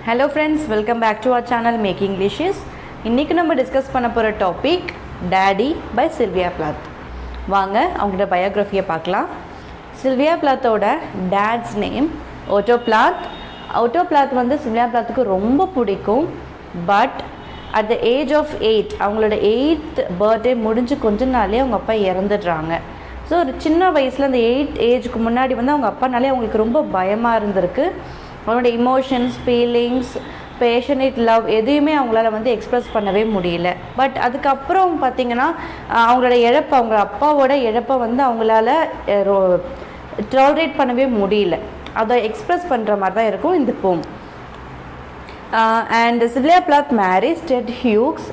Hello friends, welcome back to our channel Making Delicious. இன்னைக்கு நம்ம discuss பண்ண போகிற topic Daddy by Sylvia Plath. வாங்க அவங்களோட பயோகிராஃபியை பார்க்கலாம். சில்வியா பிளாத்தோட dad's name Otto Plath. Otto Plath வந்து சில்வியா பிளாத்துக்கு ரொம்ப பிடிக்கும். But at the age of 8 அவங்களோட 8th பர்த்டே முடிஞ்சு கொஞ்ச நாளே அவங்க அப்பா இறந்துடுறாங்க. ஸோ ஒரு சின்ன வயசில் அந்த 8 ஏஜுக்கு முன்னாடி வந்து அவங்க அப்பானாலே அவங்களுக்கு ரொம்ப பயமாக இருந்திருக்கு. அவங்களோட இமோஷன்ஸ், ஃபீலிங்ஸ், பேஷனேட் லவ் எதையுமே அவங்களால வந்து எக்ஸ்ப்ரெஸ் பண்ணவே முடியல. பட் அதுக்கப்புறம் பார்த்திங்கன்னா அவங்களோட இழப்பு, அவங்க அப்பாவோட இழப்பை வந்து அவங்களால டாலரேட் பண்ணவே முடியல. அதை எக்ஸ்ப்ரெஸ் பண்ணுற மாதிரி தான் இருக்கும் இந்த poem. And Sylvia Plath marriage Ted Hughes.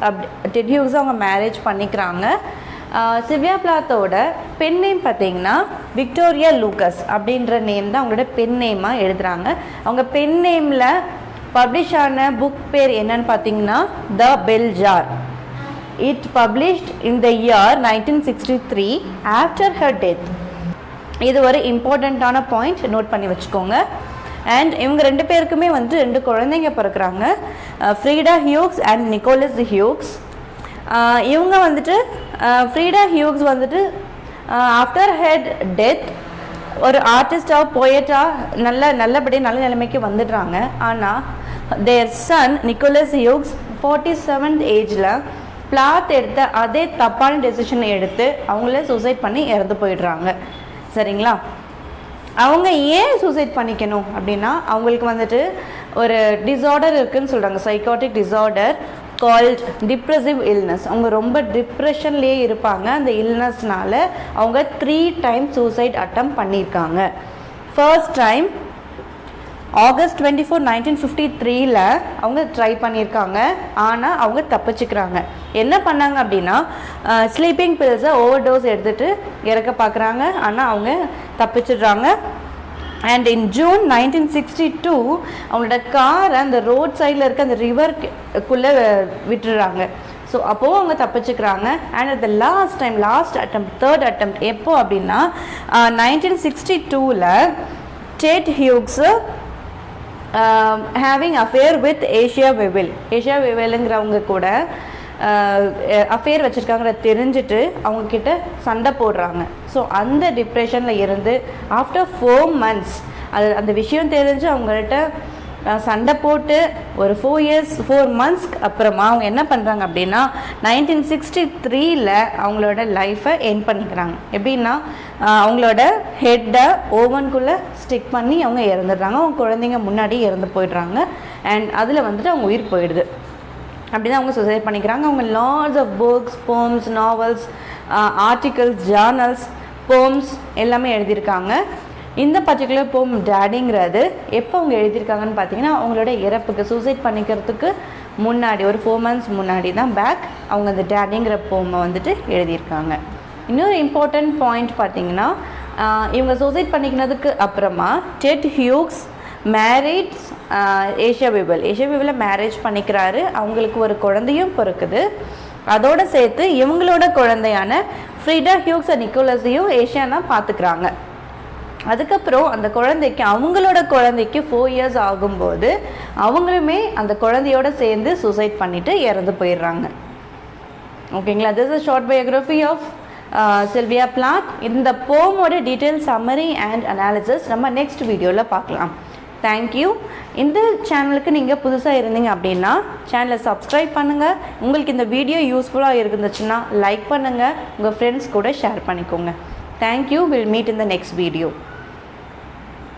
Ted Hughes அவங்க மேரேஜ் பண்ணிக்கிறாங்க. சில்வியா பிளாத்தோட பென் நேம் பார்த்தீங்கன்னா விக்டோரியா லூக்கஸ் அப்படின்ற நேம் தான் அவங்களோட பென் நேமாக எழுதுகிறாங்க. அவங்க பென் நேமில் பப்ளிஷ் ஆன புக் பேர் என்னன்னு பார்த்தீங்கன்னா the bell jar. It published in the year 1963 after her death. இது ஒரு இம்பார்ட்டண்ட்டான பாயிண்ட், நோட் பண்ணி வச்சுக்கோங்க. அண்ட் இவங்க ரெண்டு பேருக்குமே வந்து 2 குழந்தைங்க பிறக்கிறாங்க, Frieda Hughes and Nicholas Hughes. இவங்க வந்துட்டு ஃப்ரீடா ஹியூக்ஸ் வந்துட்டு ஆஃப்டர் ஹெட் டெத் ஒரு ஆர்டிஸ்டாக, போயட்டாக நல்லபடியாக நல்ல நிலைமைக்கு வந்துடுறாங்க. ஆனால் தேர் சன் நிக்கோலஸ் ஹியூக்ஸ் 47th ஏஜில் பிளாத் எடுத்த அதே தப்பான டெசிஷனை எடுத்து அவங்களே சூசைட் பண்ணி இறந்து போயிடுறாங்க. சரிங்களா? அவங்க ஏன் சூசைட் பண்ணிக்கணும் அப்படின்னா அவங்களுக்கு வந்துட்டு ஒரு டிஸார்டர் இருக்குதுன்னு சொல்கிறாங்க, psychotic disorder called depressive illness. அவங்க ரொம்ப டிப்ரெஷன்லேயே இருப்பாங்க. அந்த இல்னஸ்னால அவங்க 3 times சூசைட் அட்டம் பண்ணியிருக்காங்க. ஃபர்ஸ்ட் டைம் ஆகஸ்ட் 24, 1953 அவங்க ட்ரை பண்ணியிருக்காங்க. ஆனால் அவங்க தப்பிச்சுக்கிறாங்க. என்ன பண்ணாங்க அப்படின்னா ஸ்லீப்பிங் பில்ஸை ஓவர் டோஸ் எடுத்துகிட்டு இறக்க பார்க்குறாங்க. ஆனால் அவங்க தப்பிச்சிடுறாங்க. அண்ட் இன் ஜூன் 1962 அவங்களோட காரை அந்த ரோட் சைடில் இருக்க அந்த ரிவர்க்குள்ளே விட்டுடுறாங்க. ஸோ அப்போது அவங்க தப்பிச்சுக்கிறாங்க. And at the last attempt, third attempt எப்போ அப்படின்னா 1962 Ted Hughes having affair with Assia Wevill. Assia வெவிலுங்கிறவங்க கூட அஃபேர் வச்சுருக்காங்கிற தெரிஞ்சுட்டு அவங்கக்கிட்ட சண்டை போடுறாங்க. ஸோ அந்த டிப்ரெஷனில் இருந்து ஆஃப்டர் 4 months அந்த விஷயம் தெரிஞ்சு அவங்கள்ட்ட சண்டை போட்டு ஒரு 4 months அப்புறமா அவங்க என்ன பண்ணுறாங்க அப்படின்னா 1963 அவங்களோட லைஃப்பை எண்ட் பண்ணிக்கிறாங்க. எப்படின்னா அவங்களோட ஹெட்டை ஓவனுக்குள்ளே ஸ்டிக் பண்ணி அவங்க இறந்துடுறாங்க. அவங்க குழந்தைங்க முன்னாடி இறந்து போயிடுறாங்க. அண்ட் அதில் வந்துட்டு அவங்க உயிர் போயிடுது. அப்படி தான் அவங்க சூசைட் பண்ணிக்கிறாங்க. அவங்க lots of books, poems, novels, articles, journals, poems எல்லாமே எழுதியிருக்காங்க. இந்த பர்டிகுலர் போம் டேடிங்கிறது எப்போ அவங்க எழுதியிருக்காங்கன்னு பார்த்தீங்கன்னா அவங்களோட இறப்புக்கு, சூசைட் பண்ணிக்கிறதுக்கு முன்னாடி ஒரு 4 months முன்னாடி தான் அவங்க அந்த டேடிங்கிற போமை வந்துட்டு எழுதியிருக்காங்க. இன்னொரு இம்பார்ட்டண்ட் பாயிண்ட் பார்த்தீங்கன்னா இவங்க சூசைட் பண்ணிக்கிறதுக்கு அப்புறமா Ted Hughes marriage Assia Wevill marriage பண்ணிக்கிறாரு. அவங்களுக்கு ஒரு குழந்தையும் பிறக்குது. அதோடு சேர்த்து இவங்களோட குழந்தையான ஃப்ரீடா ஹியூக்ஸ் அண்ட் நிக்கோலஸையும் ஏஷியானா பார்த்துக்கிறாங்க. அதுக்கப்புறம் அந்த குழந்தைக்கு, அவங்களோட குழந்தைக்கு 4 years ஆகும்போது அவங்களுமே அந்த குழந்தையோட சேர்ந்து சூசைட் பண்ணிவிட்டு இறந்து போயிடுறாங்க. ஓகேங்களா? This is short biography of Sylvia Plath. இந்த போமோட டீட்டெயில் சம்மரி அண்ட் அனாலிசிஸ் நம்ம நெக்ஸ்ட் வீடியோவில் பார்க்கலாம். தேங்க்யூ. இந்த சேனலுக்கு நீங்கள் புதுசாக இருந்தீங்க அப்படின்னா சேனலை சப்ஸ்கிரைப் பண்ணுங்கள். உங்களுக்கு இந்த வீடியோ யூஸ்ஃபுல்லாக இருந்துச்சுன்னா லைக் பண்ணுங்கள், உங்கள் ஃப்ரெண்ட்ஸ் கூட ஷேர் பண்ணிக்கோங்க. Thank you. Will meet in the next video.